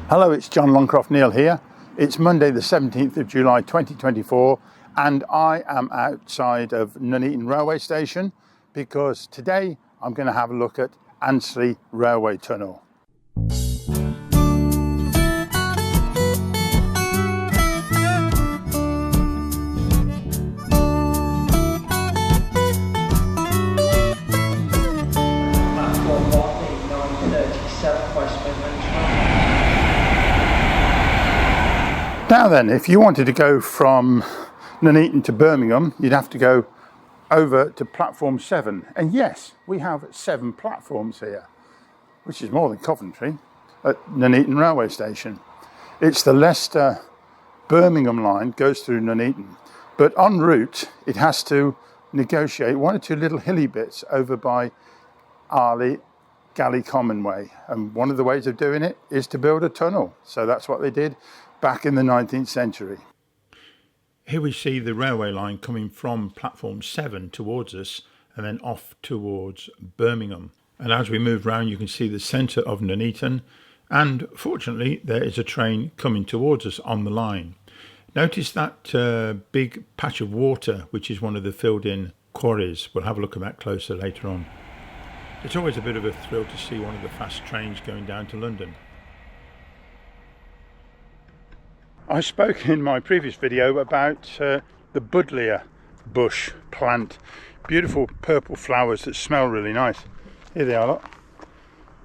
Hello, it's John Longcroft-Neal here. It's Monday the 17th of July 2024 and I am outside of Nuneaton Railway Station because today I'm going to have a look at Ansley Railway Tunnel. Now then, if you wanted to go from Nuneaton to Birmingham, you'd have to go over to platform 7. And yes, we have 7 platforms here, which is more than Coventry, at Nuneaton Railway Station. It's the Leicester-Birmingham line, goes through Nuneaton. But en route, it has to negotiate 1 or 2 little hilly bits over by Arley, Galley Common Way. And one of the ways of doing it is to build a tunnel. So that's what they did back in the 19th century. Here we see the railway line coming from platform 7 towards us and then off towards Birmingham. And as we move round, you can see the centre of Nuneaton, and fortunately there is a train coming towards us on the line. Notice that big patch of water, which is one of the filled in quarries. We'll have a look at that closer later on. It's always a bit of a thrill to see one of the fast trains going down to London. I spoke in my previous video about the buddleia bush plant. Beautiful purple flowers that smell really nice. Here they are, look.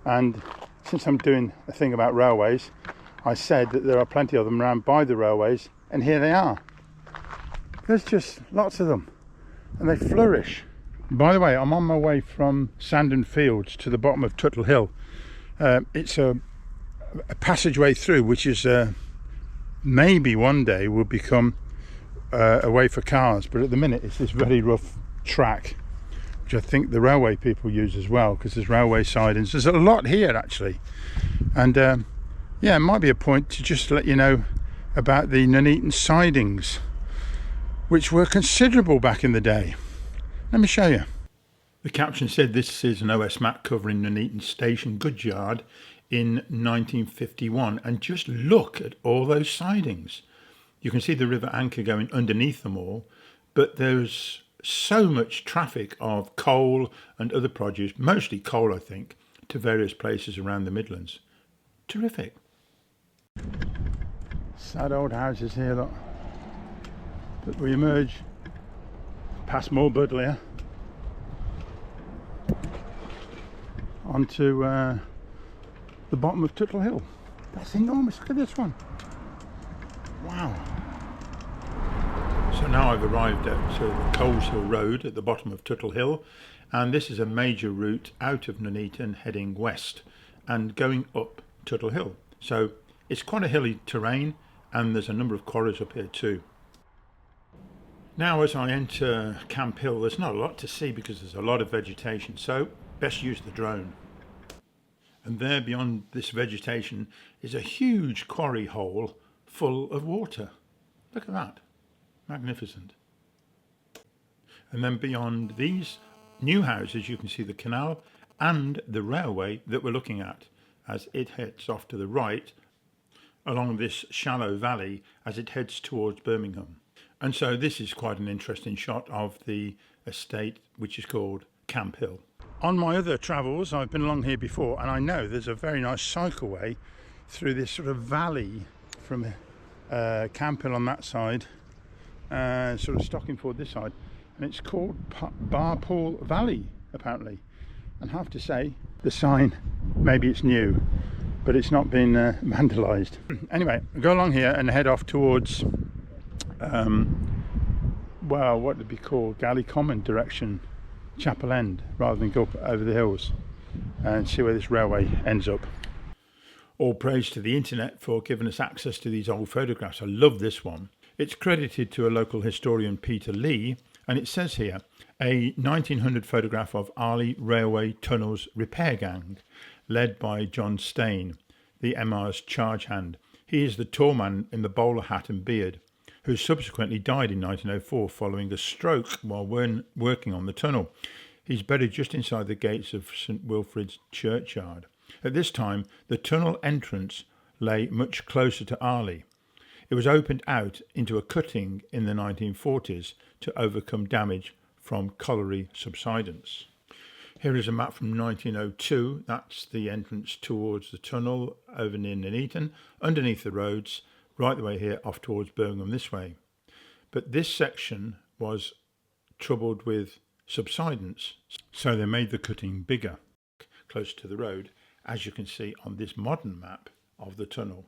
And since I'm doing a thing about railways, I said that there are plenty of them around by the railways, and here they are. There's just lots of them, and they flourish. By the way, I'm on my way from Sandon Fields to the bottom of Tuttle Hill. It's a passageway through, which is maybe one day will become a way for cars, but at the minute it's this very rough track, which I think the railway people use as well, because there's railway sidings. There's a lot here actually, and yeah, it might be a point to just let you know about the Nuneaton sidings, which were considerable back in the day. Let me show you. The caption said this is an OS map covering Nuneaton Station goods yard in 1951, and just look at all those sidings. You can see the River Anchor going underneath them all, but there's so much traffic of coal and other produce, mostly coal I think, to various places around the Midlands. Terrific. Sad old houses here, look. But we emerge past more buddleia onto the bottom of Tuttle Hill. That's enormous. Look at this one. Wow. So now I've arrived at the Coles Hill Road at the bottom of Tuttle Hill, and this is a major route out of Nuneaton heading west and going up Tuttle Hill. So it's quite a hilly terrain, and there's a number of quarries up here too. Now as I enter Camp Hill, there's not a lot to see because there's a lot of vegetation, so best use the drone. And there beyond this vegetation is a huge quarry hole full of water. Look at that. Magnificent. And then beyond these new houses you can see the canal and the railway that we're looking at as it heads off to the right along this shallow valley as it heads towards Birmingham. And so this is quite an interesting shot of the estate, which is called Camp Hill. On my other travels, I've been along here before, and I know there's a very nice cycleway through this sort of valley from Camp Hill on that side, sort of Stockingford this side, and it's called Barpool Valley apparently. And I have to say, the sign, maybe it's new, but it's not been vandalised. Anyway, I'll go along here and head off towards, well, what would be called Galley Common direction, Chapel End, rather than go up over the hills and see where this railway ends up. All praise to the internet for giving us access to these old photographs. I love this one. It's credited to a local historian, Peter Lee, and it says here, a 1900 photograph of Arley Railway Tunnel's repair gang, led by John Stain, the MR's charge hand. He is the tall man in the bowler hat and beard, who subsequently died in 1904 following a stroke while working on the tunnel. He's buried just inside the gates of St Wilfrid's churchyard. At this time, the tunnel entrance lay much closer to Arley. It was opened out into a cutting in the 1940s to overcome damage from colliery subsidence. Here is a map from 1902. That's the entrance towards the tunnel over near Nuneaton, underneath the roads, right the way here off towards Birmingham this way. But this section was troubled with subsidence, so they made the cutting bigger, close to the road, as you can see on this modern map of the tunnel.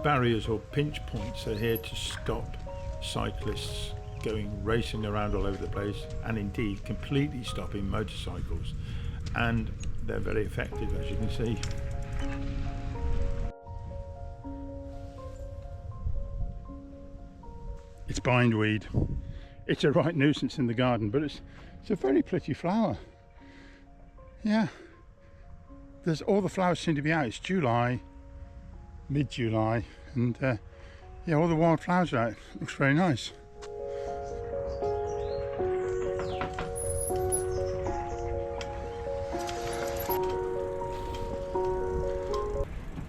Barriers or pinch points are here to stop cyclists going racing around all over the place, and indeed completely stopping motorcycles, and they're very effective, as you can see. It's bindweed. It's a right nuisance in the garden, but it's a very pretty flower. Yeah, there's all the flowers seem to be out. It's July, mid-July, and yeah, all the wild flowers are out. Looks very nice.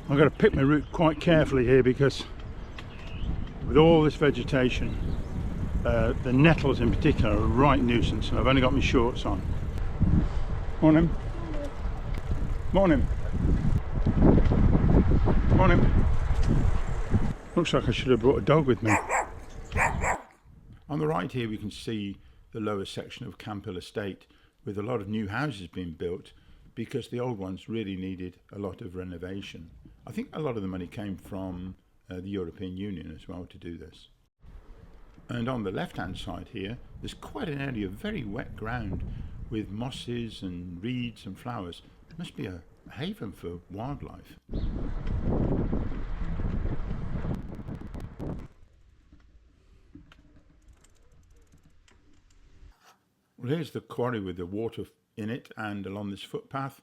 I've got to pick my route quite carefully here, because with all this vegetation, the nettles in particular are a right nuisance, and I've only got my shorts on. Morning. Morning. Morning. Looks like I should have brought a dog with me. On the right here we can see the lower section of Camp Hill Estate, with a lot of new houses being built, because the old ones really needed a lot of renovation. I think a lot of the money came from the European Union as well to do this. And on the left hand side here, there's quite an area of very wet ground with mosses and reeds and flowers. It must be a haven for wildlife. Well, here's the quarry with the water in it, and along this footpath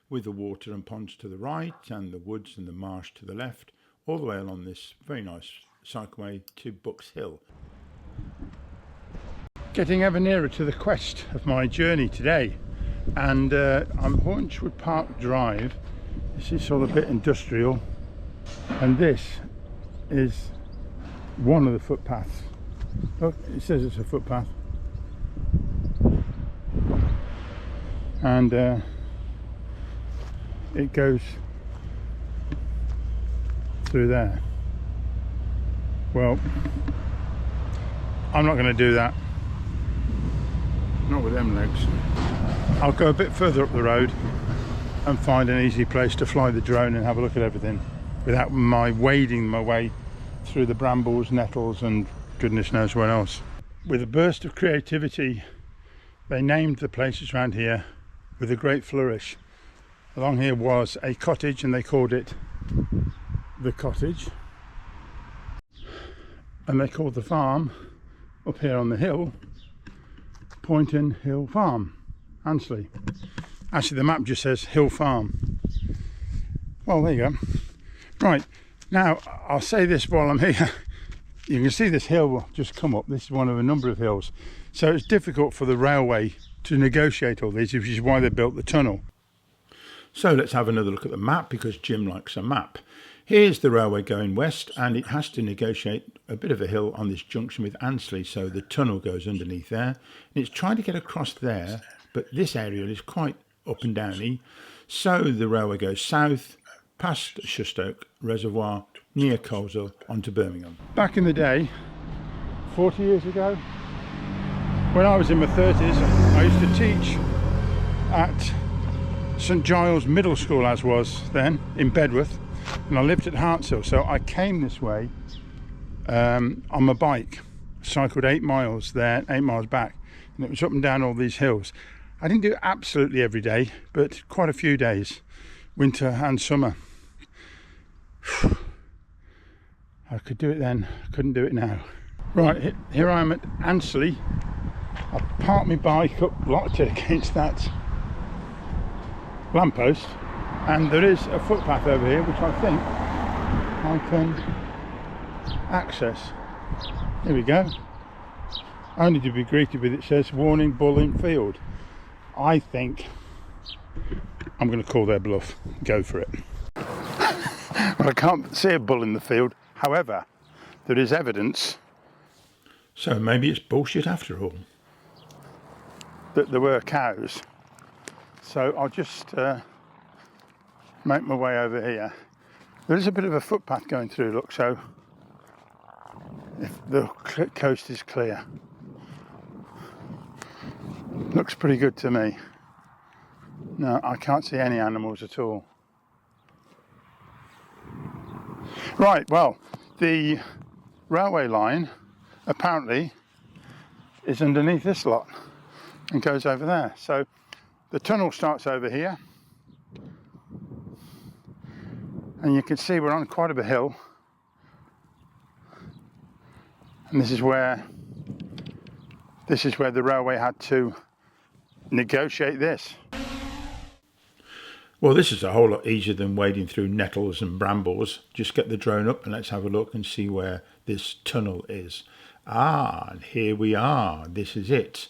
with the water and ponds to the right and the woods and the marsh to the left, all the way along this very nice cycleway to Bucks Hill. Getting ever nearer to the quest of my journey today, and I'm Haunchwood Park Drive. This is all a bit industrial, and this is one of the footpaths. Look, it says it's a footpath. And it goes through there. Well, I'm not going to do that, not with them legs. I'll go a bit further up the road and find an easy place to fly the drone and have a look at everything without wading my way through the brambles, nettles and goodness knows what else. With a burst of creativity, they named the places around here with a great flourish. Along here was a cottage, and they called it the cottage, and they called the farm up here on the hill Poynton Hill Farm, Ansley. Actually the map just says Hill Farm. Well, there you go. Right, now I'll say this while I'm here. You can see this hill just come up. This is one of a number of hills, so it's difficult for the railway to negotiate all these, which is why they built the tunnel. So let's have another look at the map, because Jim likes a map. Here's the railway going west, and it has to negotiate a bit of a hill on this junction with Ansley, so the tunnel goes underneath there, and it's trying to get across there, but this area is quite up and downy, so the railway goes south past Shustoke Reservoir near Coleshill onto Birmingham. Back in the day, 40 years ago, when I was in my 30s, I used to teach at St Giles Middle School, as was then, in Bedworth, and I lived at Hartshill, so I came this way on my bike, cycled 8 miles there, 8 miles back, and it was up and down all these hills. I didn't do it absolutely every day, but quite a few days, winter and summer. I could do it then, I couldn't do it now. Right, here I am at Ansley. I parked my bike up, locked it against that lamppost, and there is a footpath over here which I think I can access. Here we go. Only to be greeted with, it says warning, bull in field. I think I'm going to call their bluff. Go for it. Well, I can't see a bull in the field. However, there is evidence. So maybe it's bullshit after all. That there were cows. So I'll just make my way over here. There is a bit of a footpath going through, look, so if the coast is clear. Looks pretty good to me. No, I can't see any animals at all. Right, well, the railway line apparently is underneath this lot and goes over there. So the tunnel starts over here, and you can see we're on quite a bit of a hill, and this is where the railway had to negotiate this. Well, this is a whole lot easier than wading through nettles and brambles. Just get the drone up and let's have a look and see where this tunnel is. Ah, and here we are. This is it.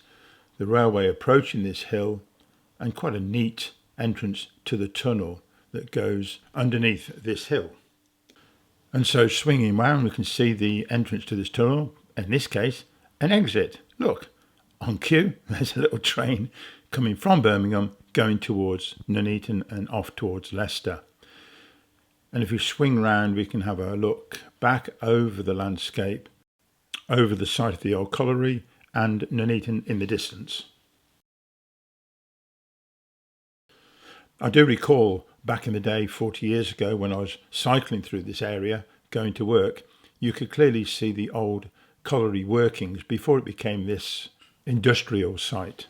The railway approaching this hill, and quite a neat entrance to the tunnel that goes underneath this hill. And so swinging round, we can see the entrance to this tunnel, in this case, an exit. Look, on cue, there's a little train coming from Birmingham going towards Nuneaton and off towards Leicester. And if we swing round, we can have a look back over the landscape, over the site of the old colliery and Nuneaton in the distance. I do recall back in the day, 40 years ago, when I was cycling through this area, going to work, you could clearly see the old colliery workings before it became this industrial site.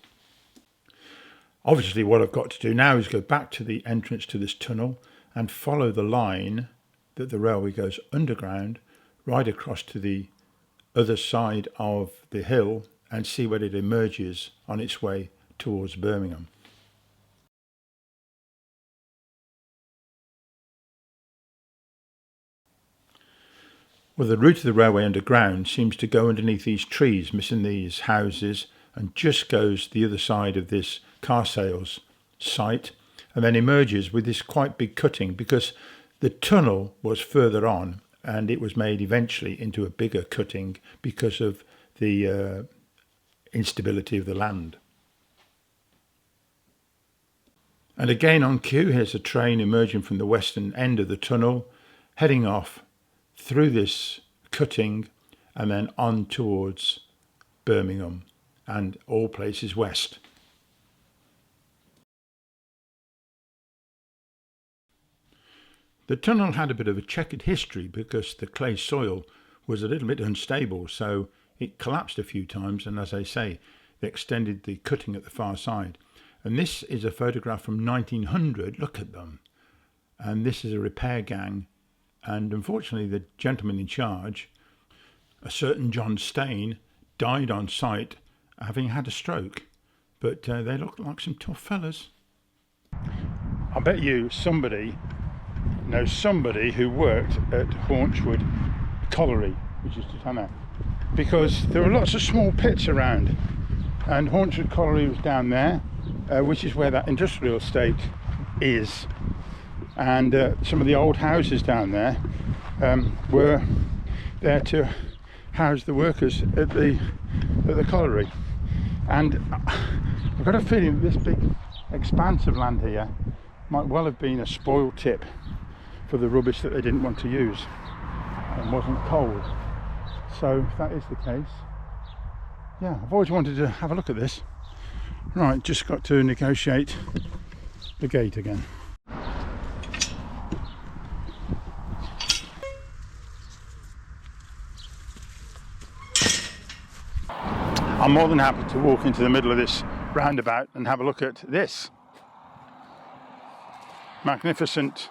Obviously, what I've got to do now is go back to the entrance to this tunnel and follow the line that the railway goes underground right across to the other side of the hill and see where it emerges on its way towards Birmingham. Well, the route of the railway underground seems to go underneath these trees, missing these houses, and just goes the other side of this car sales site, and then emerges with this quite big cutting, because the tunnel was further on and it was made eventually into a bigger cutting because of the instability of the land. And again on cue, here's a train emerging from the western end of the tunnel, heading off through this cutting and then on towards Birmingham and all places west. The tunnel had a bit of a checkered history because the clay soil was a little bit unstable, so it collapsed a few times, and as I say, they extended the cutting at the far side. And this is a photograph from 1900, look at them. And this is a repair gang, and unfortunately the gentleman in charge, a certain John Stain, died on site having had a stroke, but they look like some tough fellas. I bet you somebody knows somebody who worked at Haunchwood Colliery, which is just down there, because there are lots of small pits around, and Haunchwood Colliery was down there, which is where that industrial estate is, and some of the old houses down there were there to house the workers at the colliery. And I've got a feeling that this big expanse of land here might well have been a spoil tip for the rubbish that they didn't want to use and wasn't cold. So if that is the case, yeah, I've always wanted to have a look at this. Right, just got to negotiate the gate again. I'm more than happy to walk into the middle of this roundabout and have a look at this magnificent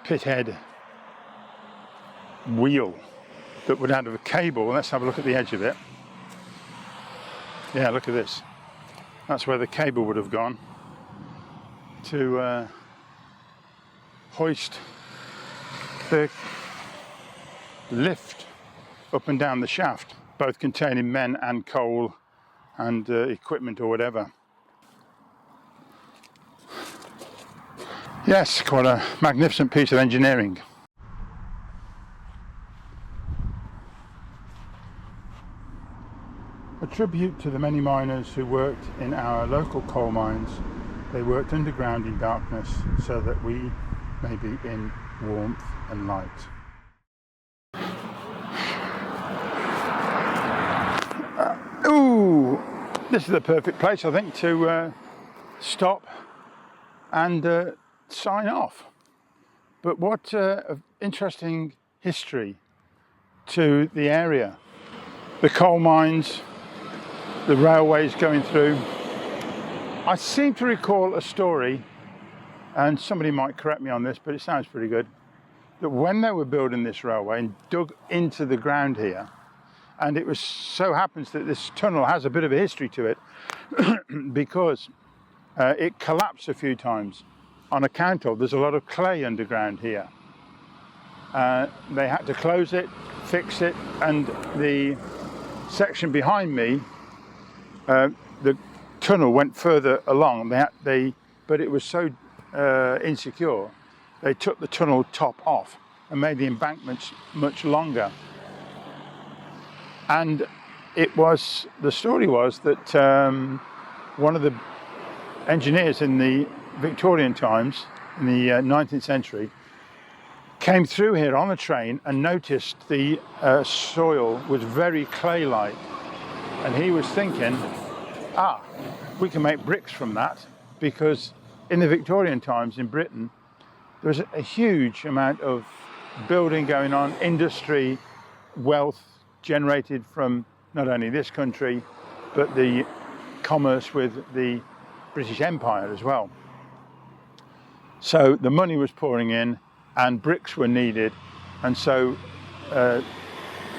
pit head. wheel that would have a cable. Let's have a look at the edge of it. Yeah, look at this. That's where the cable would have gone to hoist the lift up and down the shaft, both containing men and coal and equipment or whatever. Yes, quite a magnificent piece of engineering. A tribute to the many miners who worked in our local coal mines. They worked underground in darkness so that we may be in warmth and light. This is the perfect place, I think, to stop and sign off. But what interesting history to the area. The coal mines, the railways going through. I seem to recall a story, and somebody might correct me on this, but it sounds pretty good, that when they were building this railway and dug into the ground here, and it was so happens that this tunnel has a bit of a history to it because it collapsed a few times on account of there's a lot of clay underground here. They had to close it, fix it, and the section behind me, the tunnel went further along. But it was so insecure, they took the tunnel top off and made the embankments much longer. And the story was that one of the engineers in the Victorian times, in the 19th century, came through here on a train and noticed the soil was very clay-like. And he was thinking, we can make bricks from that, because in the Victorian times in Britain, there was a huge amount of building going on, industry, wealth generated from not only this country, but the commerce with the British Empire as well. So the money was pouring in and bricks were needed. And so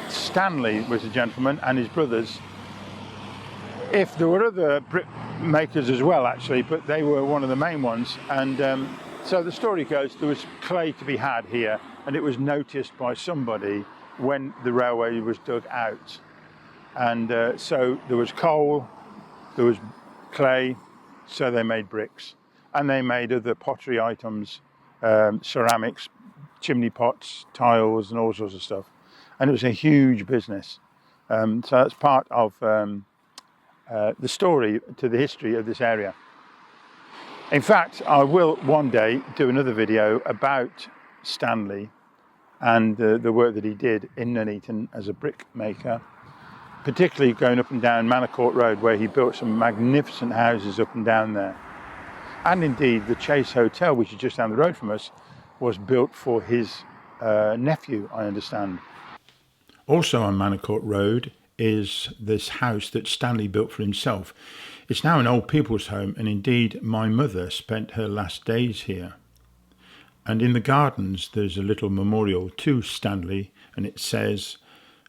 Stanley was a gentleman and his brothers. If there were other brick makers as well, actually, but they were one of the main ones. And so the story goes, there was clay to be had here, and it was noticed by somebody when the railway was dug out. And so there was coal, there was clay, so they made bricks. And they made other pottery items, ceramics, chimney pots, tiles, and all sorts of stuff. And it was a huge business. So that's part of the story to the history of this area. In fact, I will one day do another video about Stanley and the work that he did in Nuneaton as a brick maker, particularly going up and down Manor Court Road, where he built some magnificent houses up and down there. And indeed, the Chase Hotel, which is just down the road from us, was built for his nephew, I understand. Also on Manor Court Road is this house that Stanley built for himself. It's now an old people's home, and indeed my mother spent her last days here. And in the gardens there's a little memorial to Stanley, and it says,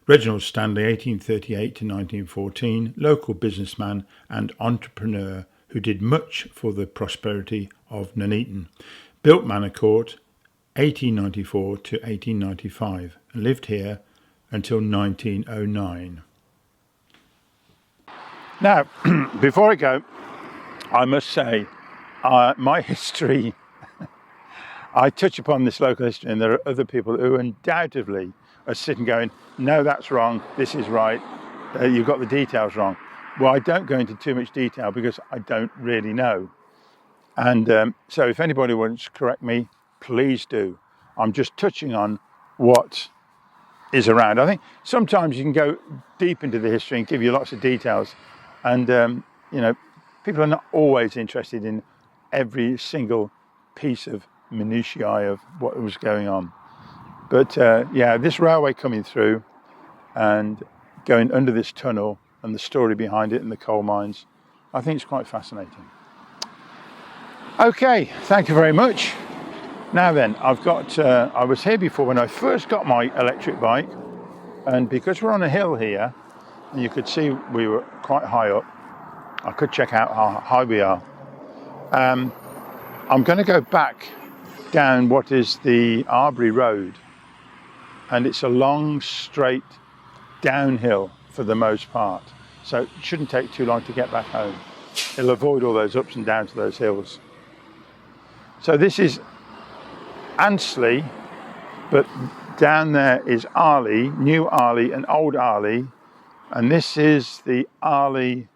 Reginald Stanley, 1838 to 1914, local businessman and entrepreneur who did much for the prosperity of Nuneaton. Built Manor Court 1894 to 1895 and lived here until 1909. Now, before I go, I must say my history, I touch upon this local history, and there are other people who undoubtedly are sitting going, no, that's wrong, this is right, you've got the details wrong. Well, I don't go into too much detail because I don't really know. And so if anybody wants to correct me, please do. I'm just touching on what is around. I think sometimes you can go deep into the history and give you lots of details. And, people are not always interested in every single piece of minutiae of what was going on. But this railway coming through and going under this tunnel and the story behind it and the coal mines, I think it's quite fascinating. Okay, thank you very much. Now then, I've got, I was here before when I first got my electric bike, and because we're on a hill here, you could see we were quite high up. I could check out how high we are. I'm going to go back down what is the Arley Road, and it's a long, straight downhill for the most part. So it shouldn't take too long to get back home. It'll avoid all those ups and downs of those hills. So this is Ansley, but down there is Arley, New Arley and Old Arley, and this is the Arley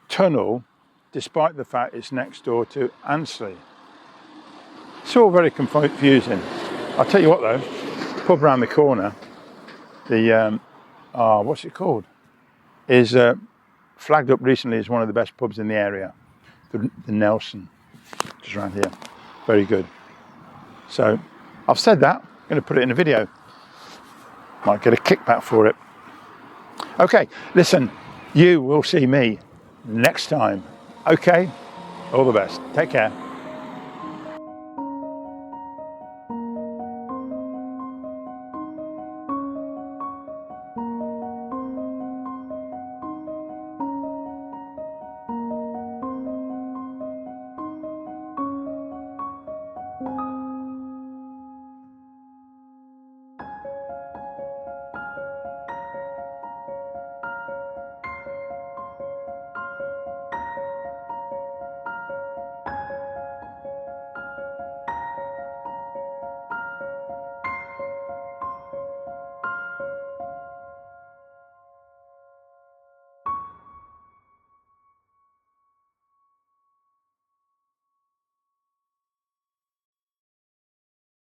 Tunnel, despite the fact it's next door to Ansley. It's all very confusing. I'll tell you what though, pub around the corner, the what's it called, is flagged up recently as one of the best pubs in the area, the Nelson, just around here. Very good. So I've said that, I'm going to put it in a video. Might get a kickback for it. Okay, listen, you will see me next time. Okay, all the best. Take care.